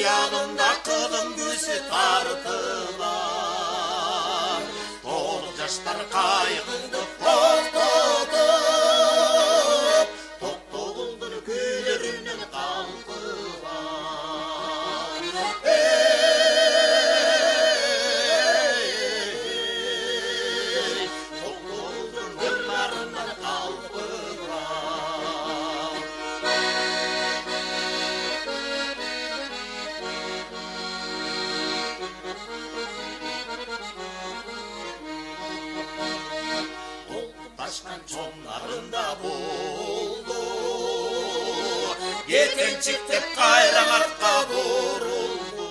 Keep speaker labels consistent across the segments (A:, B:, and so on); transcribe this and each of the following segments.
A: yanımda kılım gözü tartılar. Doğru yaşlar kaygındı korkutup, topluğundur güllerinin kalkılar. Topluğundur güllerinin kalkılar. Taşkan çonlarında buldu, yetençiktep kayran arka vuruldu.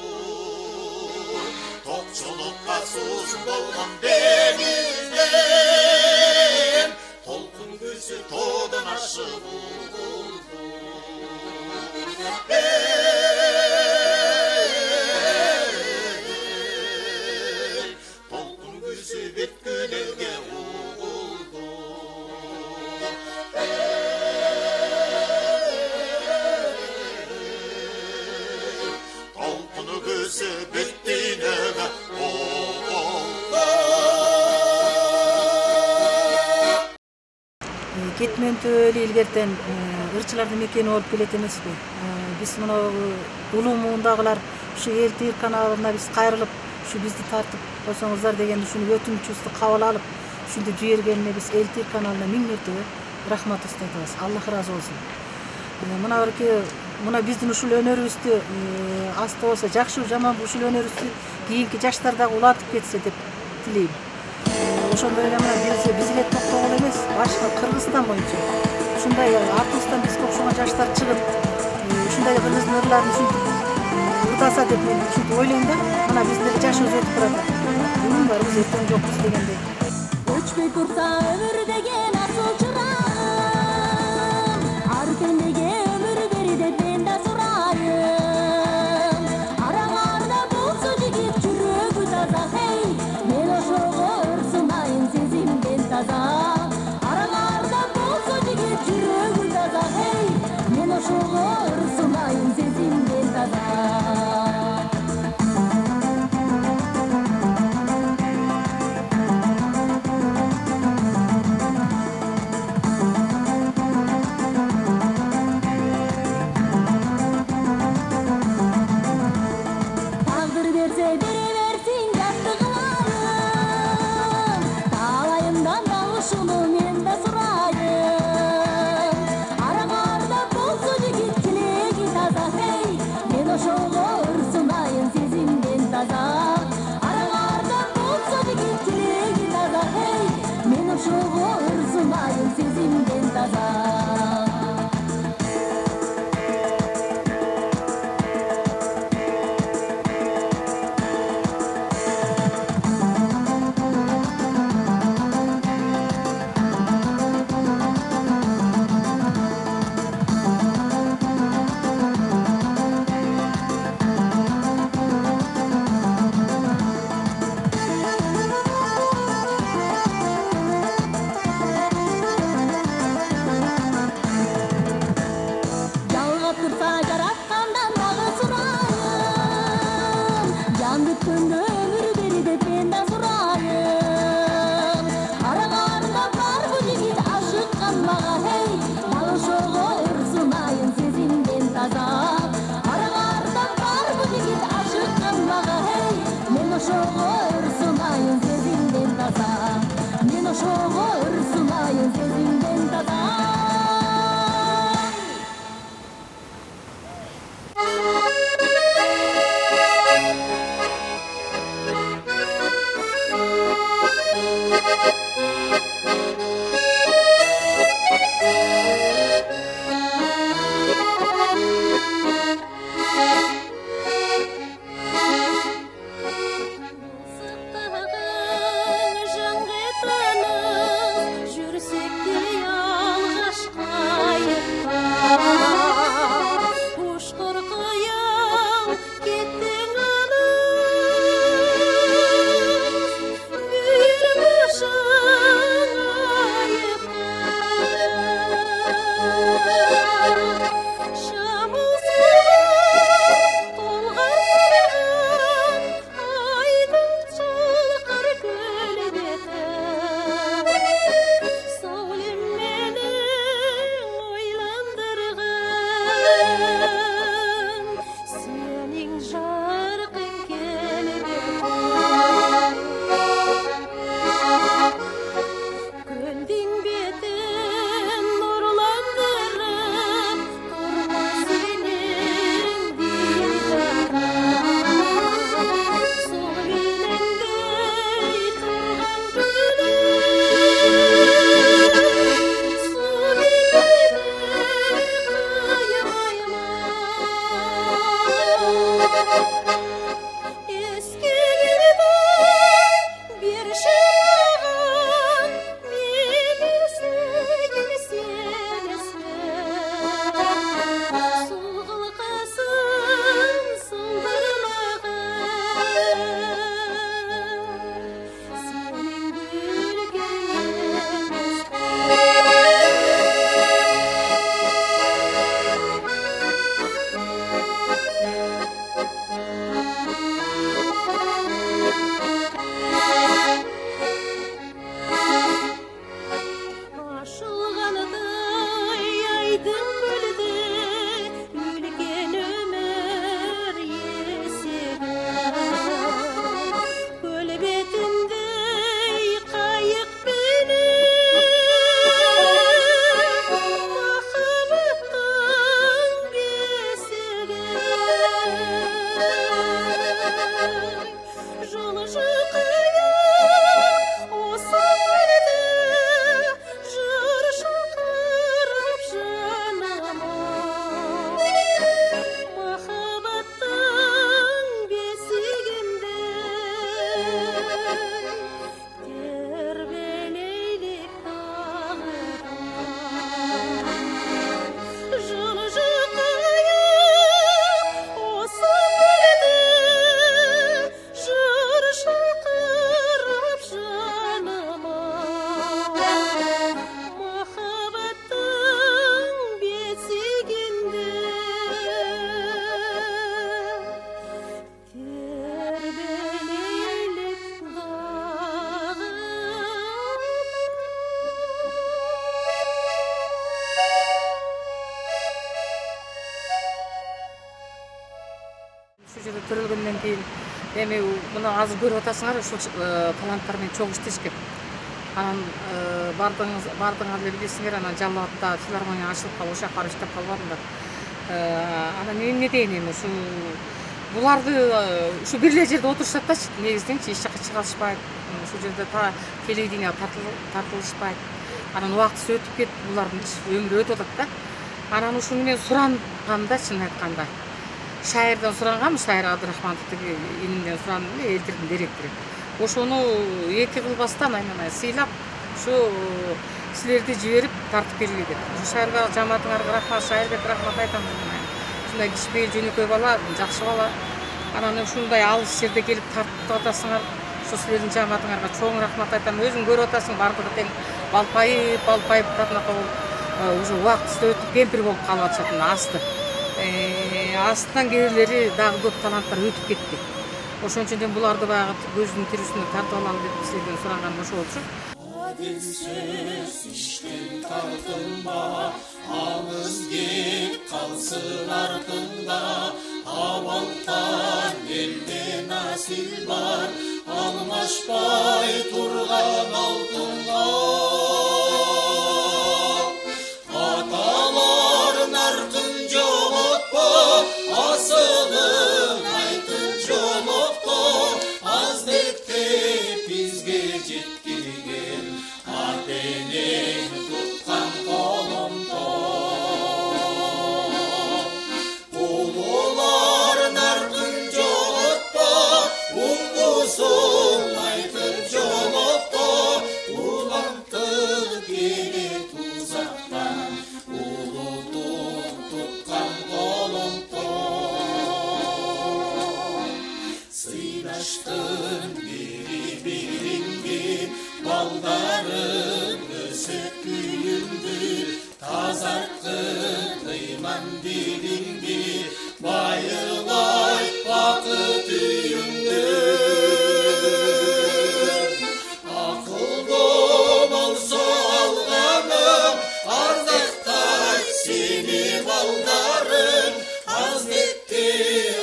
A: Tokçulukka susuz bolgan denizden, tolkun gözü toğdan aşı buldu. Tolkun gözü bitkin elge uğuldu. Tolkunu gözü bitkin elge uğuldu.
B: Кетмен төөлү илгертен ырчылардын мекени болуп келет эмеспи? Биз мына улуу муундагылар ушу эл тир каналына биз кайрылып, ушу бизди тартып койсоңуздар деген ушуну өтүнүчүбүздү кабыл алып, ушинтип жибергенине биз эл тир каналына миң мертебе рахмат айтабыз. Аллах ыраазы болсун. Мына биздин ушул өнөрүбүздү асты болсо жакшы жаман ушул өнөрүбүздү кийинки жаштар дагы улантып кетсе деп тилейм. Ошондой эле мына биз эле токтогул эмес, башка Кыргызстан боюнча ушундай артыбыздан бизге окшогон жаштар чыгып, ушундай кыргыздын ырларын ушинтип ырдаса деп мен ушинтип ойлойм да. Мына биздин жашыбыз өтүп баратат. Бүгүн барбыз, эртең жокпуз дегендей.
C: Өчпөй турса өмүр деген асыл чырайым, ар пендеге өмүр бери деп мен да сурайым. Араңарда болсо жигит жүрөгү таза, хей, мен ошого ырсынайын сезимден таза. Араңарда болсо жигит жүрөгү таза, хей, мен ошого ырсынайын сезимден таза. Тағдыр берсе бере берсин жастыгыларым, талайымдан дагы ушуну мен да сурайым. Араңарда болсо жигит тилеги таза, хей, мен ошого ырсынайын сезимден таза. Араңарда болсо жигит тилеги таза, хей, мен ошого ырсынайын сезимден таза. Жалгап турса жараткандан дагы сурайым, жан бүткөндө өмүр бери деп мен да сурайым. Араңарда барбы жигит ашыккан мага, хей, дагы ошого ырсынайын сезимден таза. Араңарда барбы жигит ашыккан мага, хей, мен ошого ырсынайын сезимден таза. Мен ошого ырсынайын сезимден таза. Жүрсек те алғаш
B: көтөрүлгөндөн кийин эми мына азыр көрүп атасыңар ушул таланттар менен чогуу иштешкен. Анан бардыңар эле билесиңер, анан Жалал Абадта филармония ачылып калып, ошол жака барып иштеп калбадымдар. Анан мен эмне дейин эми ушу буларды ушу бир эле жерде отурушат да, негизиненчи эч жака чыга алышпайт. Ушул жерде телевидение тартылышпайт. Анан убактысы өтүп кетип, булардын өмүрү өтүп атат да. Анан ушуну мен сурангам да, чын айтканда. Шайырдан сурангам, Шайыр Абдрахманов тиги инимден сурандым эле, элдирдин директору. Ошону эки кылбастан айнанай сыйлап, ушу силерди жиберип тартып бергиле деп. Ушу Шайырга жамаатыңарга рахмат, Шайырбек рахмат айтам. Ушундай кичинекей жөнөкөй бала, жакшы бала. Анан ушундай алыс жерде келип тартып атасыңар. Ошо силердин жамаатыңарга чоң рахмат айтам. Өзүң көрүп атасың, бардыгы тең балпайып татынака болуп, уже убактысы өтүп кемпир болуп калып атышат асты. Астынан кээрлери дагы көп таланттар өтүп кетти. Ошон үчүн буларды баягы көздүн тирүүсүнө тартып алалы деп сизден сураганым ошо болчу.
A: Adil söz işten tartınma, ağız git kalsın ardında. Avaltan elde nasil var, almaşpay turgan altında. Ataların ardınca otpa, asılın aytın jolokto. Azdekte bizge jetkirgen, atenin tutkan kolumda. Uluların ardınca otpa, ungusun aytın jolokto. Ulantır geri tuzaktan, ulutun tutkan kolumda. Sıydaştın biri baldarın ösüp kuyumdu. Tazarttın kıyman dilindi, bayılay bakı tüyümdü. Akıldım olsa alganım, ardaktay seni baldarın. Hazretti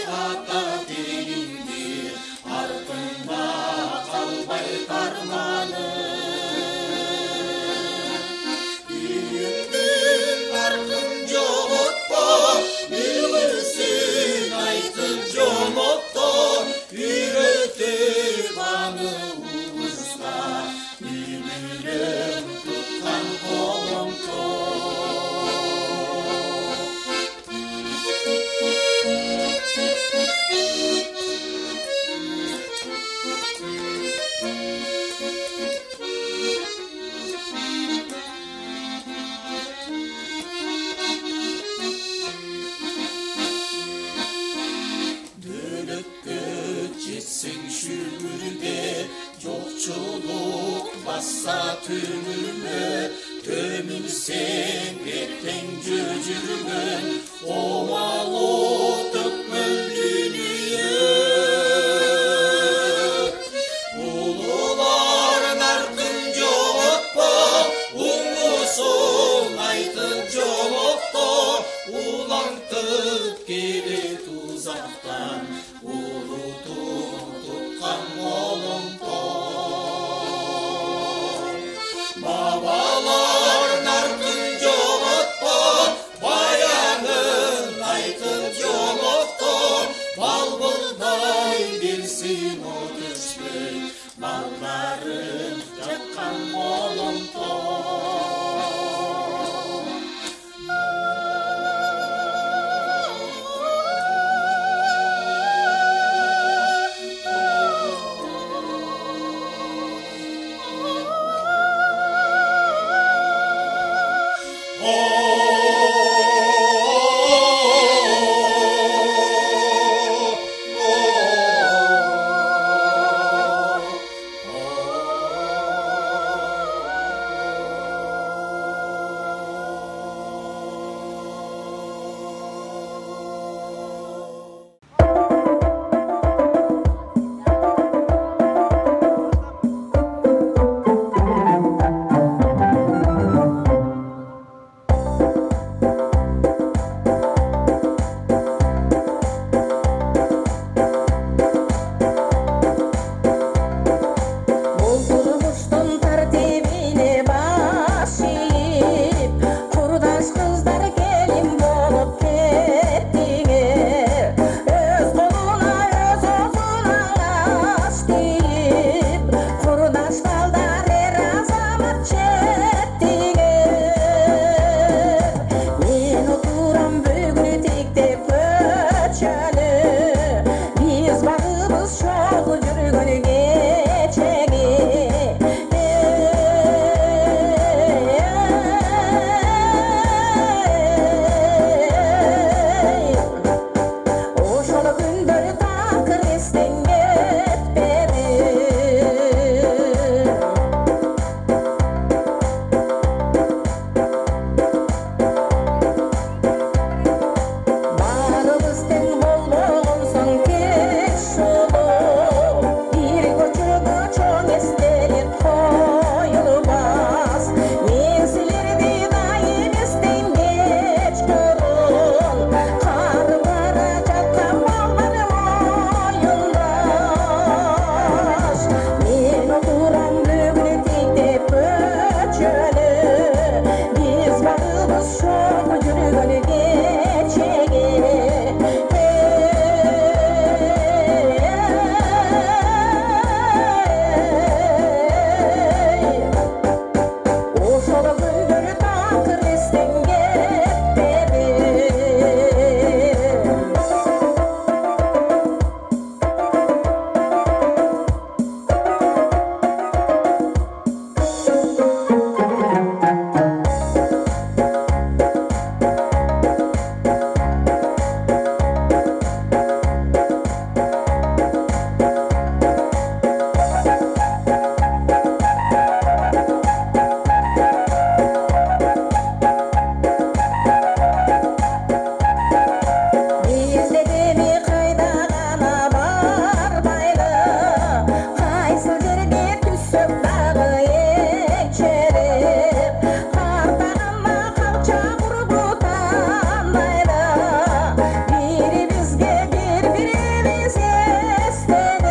A: ata dilindi, ardında kalbay karmanım. Üyündün arkın jolotpa, bilirsin aytın jolotto. Üretip anı uğuzda, ümürüm tutkan kolumda. Dölökkö jetsin şümürde, yokçuluk bassa tümürme. Tömülsen erten cöcürgön, ovalı tökmön dünyayı. Uluların ardınca otpa, ungusun aytın jolokto. Ulantıp geri tuzaktan, ulutun tutkan kolumda. Babaların ardınca otpa, bayanın aytın jolokto. Bal buğday bilsin o düşmüş, balların yakkan kolumda.
C: Biz bağımız çok yürügönü geçege. O şola gündürü takır istenge dedi. İzlediğimi kayda gana barmaylı. Kaysı жерге түсіп дағы екшеліп. Қартағанма қалча құрбы танмайды. Бірімізге бір-біріміз естедік.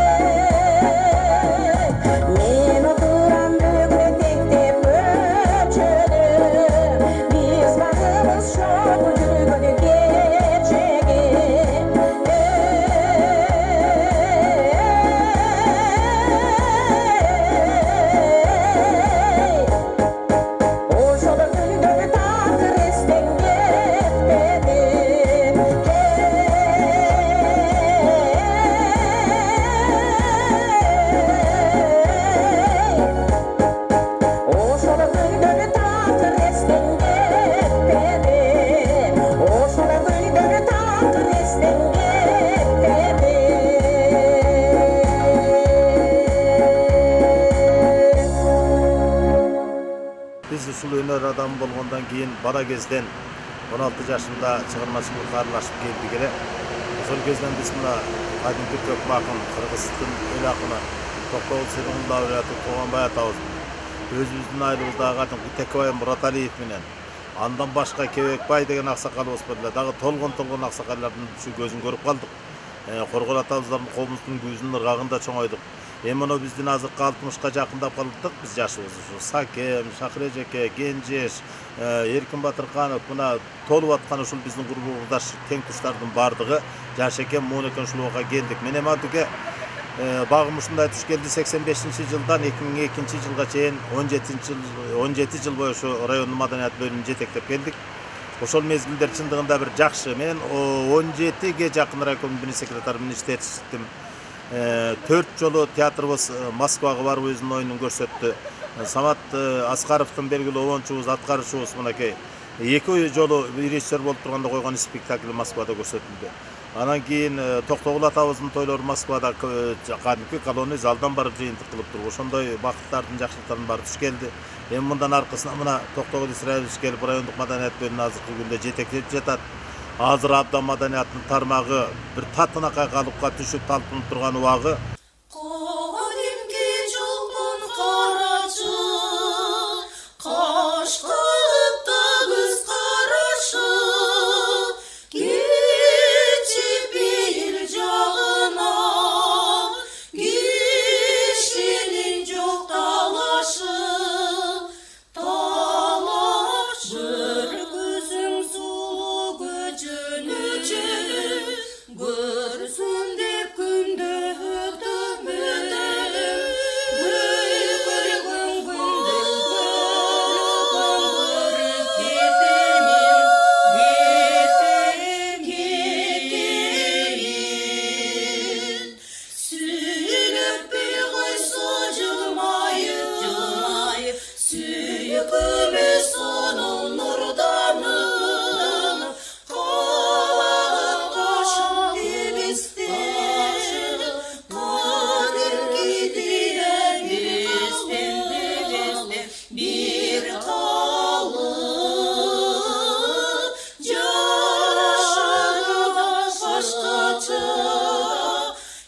C: Мен отырам бүгінектеп өчіліп. Біз бағымыз жоқ жүргені кечеге. O şola gündürü takır istenge dedi. O şola gündürü takır istenge dedi. O şola gündürü takır istenge dedi.
D: Biz ушул өнөр адамы болгондон кийин бала кезден 16 жашында чыгармачылыкка аралашып келдик эле. Ошол кезден биз мына кадимки көк акын, кыргыздын эл акыны Токтогул сыйлыгынын лауреаты Туганбай атабыз, өзүбүздүн айылыбыздагы кадимки Текебай Мураталиев менен, андан башка Кебекбай деген аксакалыбыз бар эле. Дагы толгон аксакалдардын ушу көзүн көрүп калдык. Коргол атабыздын колумуздун күзүнүн ыргагында чоңойдук. Эми мына биздин азыркы 60ка жакындап калдык биз жашыбыз. Ушу Сакем, Шакырежеке, Кенжеш, Эркин Батырканов мына толуп аткан ушул биздин курбугуздаш тең туштардын бардыгы жаш экен, муун экен, ушулга келдик. Мен эми антике багым ушундай туш келди 85-жылдан 2002-жылга чейин 17 жыл бою ушу райондун маданият бөлүмүн жетектеп келдик. Ошол мезгилдер чындыгында бир жакшы. Мен 17ге жакын райком биринчи секретары менен иштеттим. 4 жолу театрыбыз Москвага барып өзүнүн оюнун көрсөттү. Самат Аскаровдун белгилүү обончубуз, аткарчубуз мынакей 2 жолу режиссер болуп турганда койгон спектакль Москвада көрсөтүлдү. Анан кийин Токтогул атабыздын тойлору Москвада кадимки колония залдан барып жыйынтык кылып туруп, ошондой бакыттардын, жакшылыктардын баары туш келди. Эми мындан аркасына мына Токтогул Исраилович келип райондук маданият бөлүмүнүн азыркы күндө жетектеп жатат. Азыр абдан маданияттын тармагы бир татынакай калыпка түшүп талпынып турган убагы.
A: Кадимки жолдон карачы, каш кылыпта көз карашы, кечип эл жагына, кишинин жок талашы, талаш бір көзүң сулуу көчөнү, көрсүн деп күндө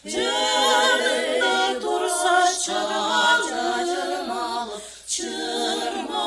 A: Жерде турса чырма, чырмалып, чырма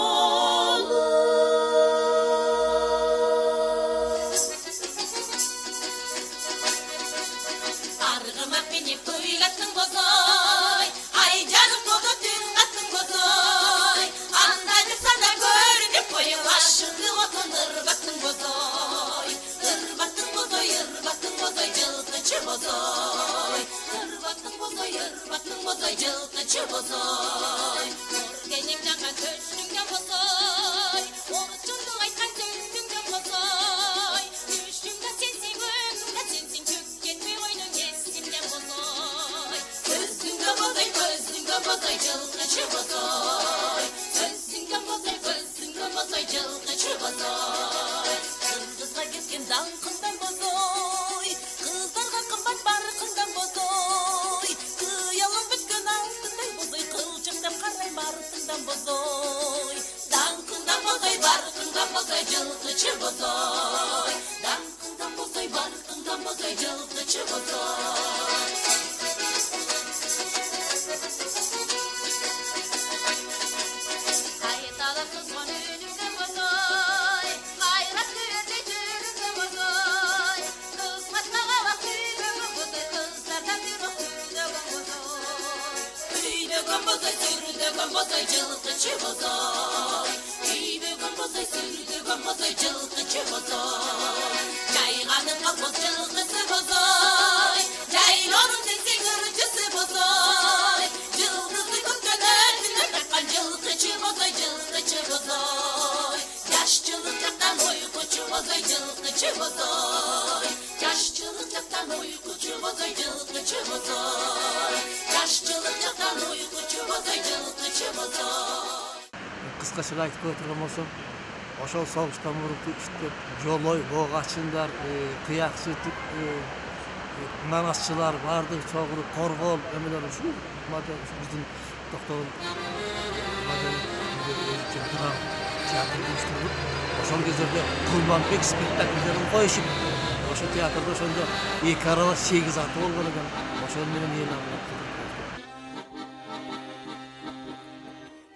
A: bozay cılgıcı bozay Tüydüğün bozay sürdüğün bozay cılgıcı bozay Cayganın kalboz cılgısı bozay Caylonun sesi kırıcısı bozay Cılgızı gökten erdiler takkan cılgıcı bozay cılgıcı bozay Yaşçılıktan uykucu bozay cılgıcı bozay Yaşçılıktan uykucu bozay cılgıcı bozay Yaşçılıktan uykucu bozay cılgıcı bozay
E: Kıskaça aytıp ötürgen bolsam, oşol soğuştan vurup iştep joloy, boğaçınlar, kıyak sütüp, nanasçılar vardı, çoğuru, korgol, ömeler şu bizim doktorun duran teatr uyuşturup, oşol gezerde Kurbanbek spektakllerini koyuşup, oşol teatrda oşolda 2 araba 8 atı bolganadan, oşol menen yeni anlattı.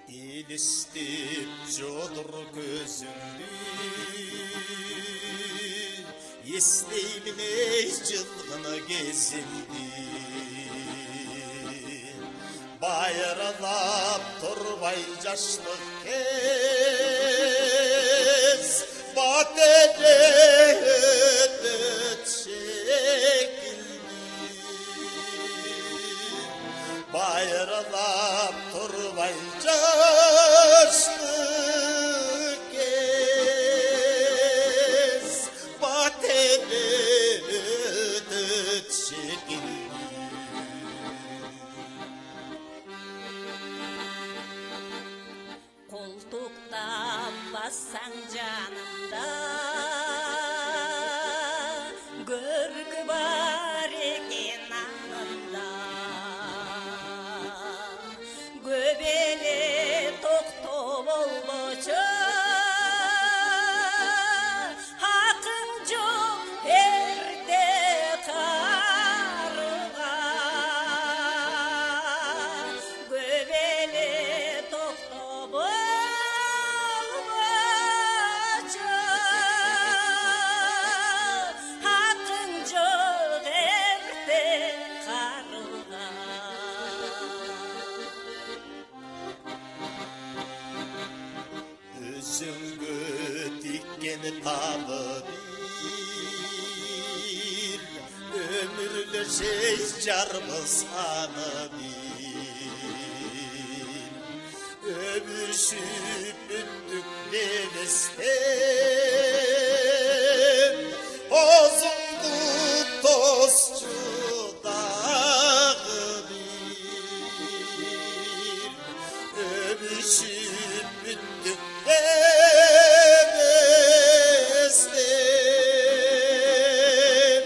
F: İlistip jodur gözümdü İsteymin ey cılgını gezimdi Bayralap turbay yaşlık kez Batele ödüt çekildi Bayralap turbay yaşlık kez Batele ödüt çekildi
C: Koltukta bassan canımda Görgü var ekin anında Göbeli tokto bolboçu Hakkın çok erde karıga Göbeli tokto bolboçu Hakkın çok erde karıga
F: Üzüngü dikkeni talı bir Ömürlü şey carmız anı bir Ömüşüp üttük devestem Ozundu tozcu dağı bir Ömüşüp üttük devestem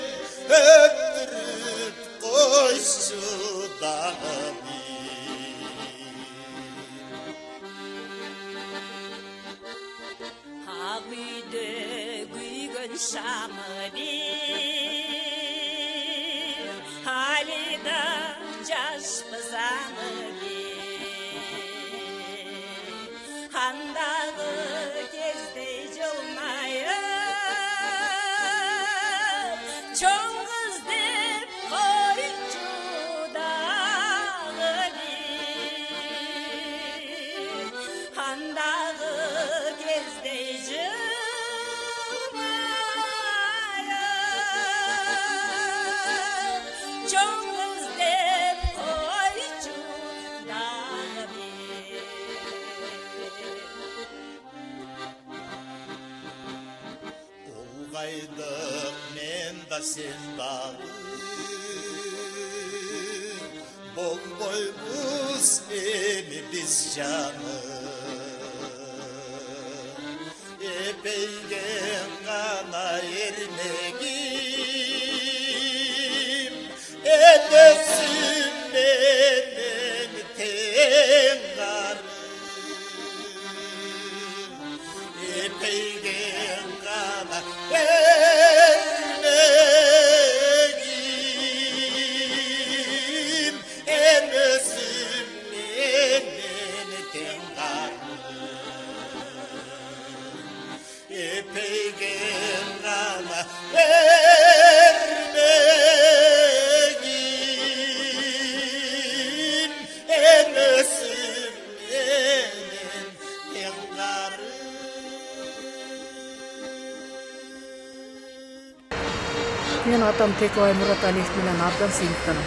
F: Öptürüp koşçu dağı bir
C: Habide güygün şamı bir Halida caş bızanı bir Handağı gezde cılmayıp Çoğun kız dep koycu dağı bir Handağı gezde cılmayıp Çoğun kız dep koycu dağı bir
F: Olgaydık men da sen dağı Bol boymuz emi biz canı Epeygen kana ermegim Edesim menen tengarım Epeygen kana ermegim Edesim menen tengarım Epeygen kana ermegim Edesim теңгары.
B: Мен атам Текебай Мураталиев менен абдан сыймыктанам.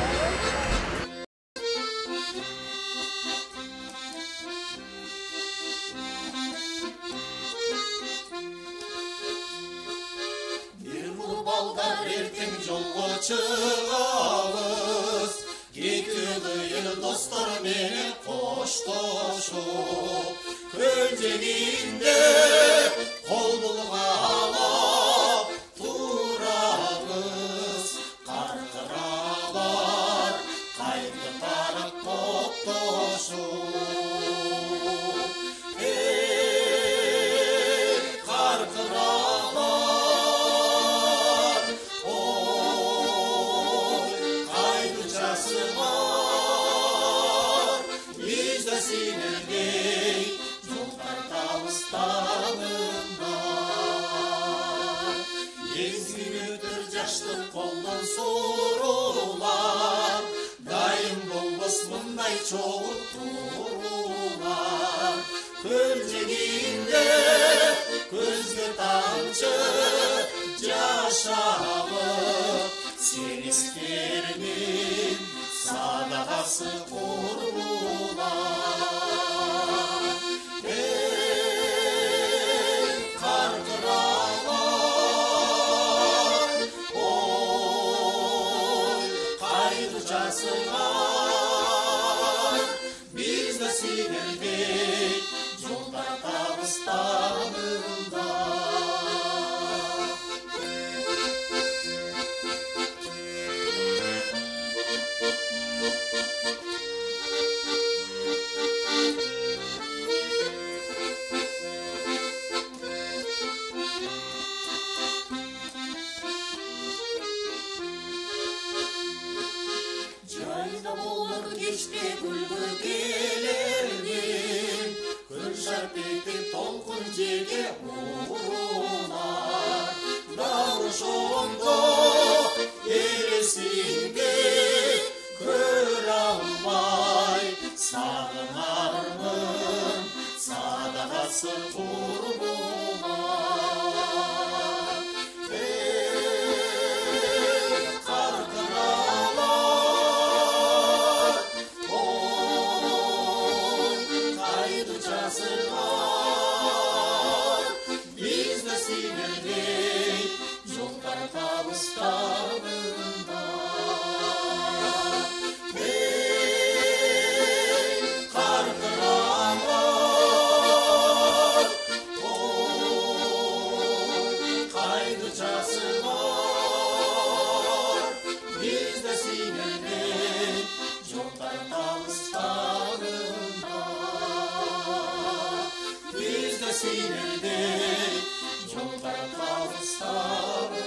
F: Балдар ертең жолға шығабыз, кеткілі достар менен қошташып, көлдегенде қол бұлғалап тұрамыз, қарқыралар қайты тарап топташып. Қолдан сұрулар, дайым болбас мұндай чоғып тұрулар. Көлдегенде көзге тамшы жашабып, серестермен садағасы құрулар. Bizde sinirdik yollar Dağıstan'ında. Geçti gülgü gelerdim, kül şarp etip tolkun jege uğrular. Davuşonda eresinde kör almay, sağınarmın sadağası kurbular. Bizde sinirdik yollar Dağıstan'ında. Karkıralar, kaydıcasılar. Bizde sinirdik yollar Dağıstan'ında. Bizde sinirdik yollar Dağıstan'ında.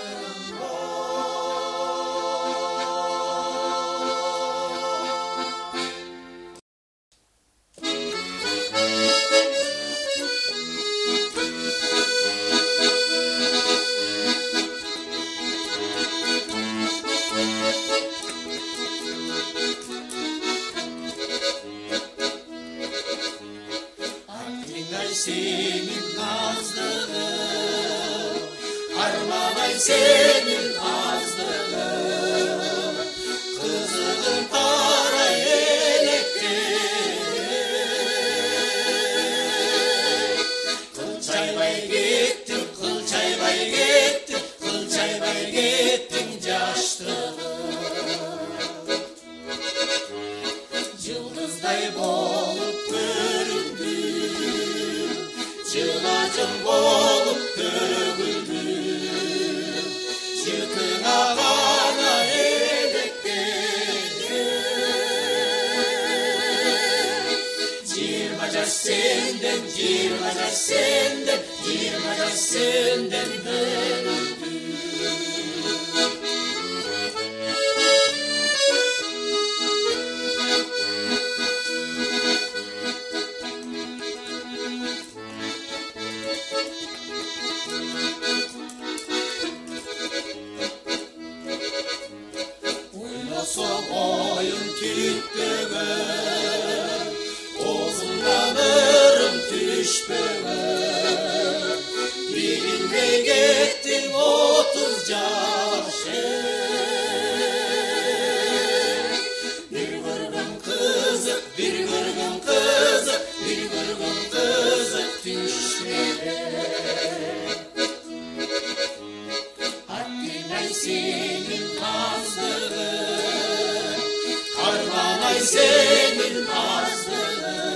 F: Senin nazlığın, armağay senin nazlığın, kızılın tara elektir. Kılçaybay gittin, kılçaybay gittin, kılçaybay gittin yaşlığın. Yıldızday bolup göründün, Çılacım bolup dövüldüm, Yıkına bana edektin. 20 yaş senden, 20 yaş senden, 20 yaş senden dönüldüm. Boyun tüttüğüm, ozunlanırım düşböğüm.
A: Ötmey gittin 30 yaşı. Bir kırgın kızık, bir kırgın kızık, bir kırgın kızık düşmedi. Haddinay senin azdığın, Armanay senin azdığın,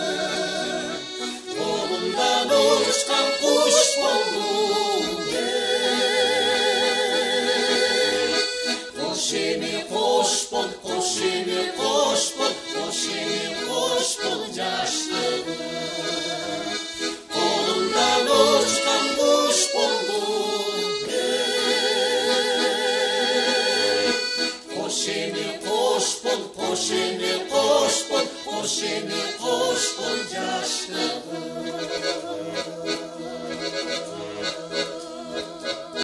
A: kolundan uçkan kuş buldum ey. Koş emi koş bol, koş emi koş bol, koş emi koş bol yaşlığın, kolundan uçkan kuş buldum ey. Koş emi koş bol, koş emi koş bol, koş emi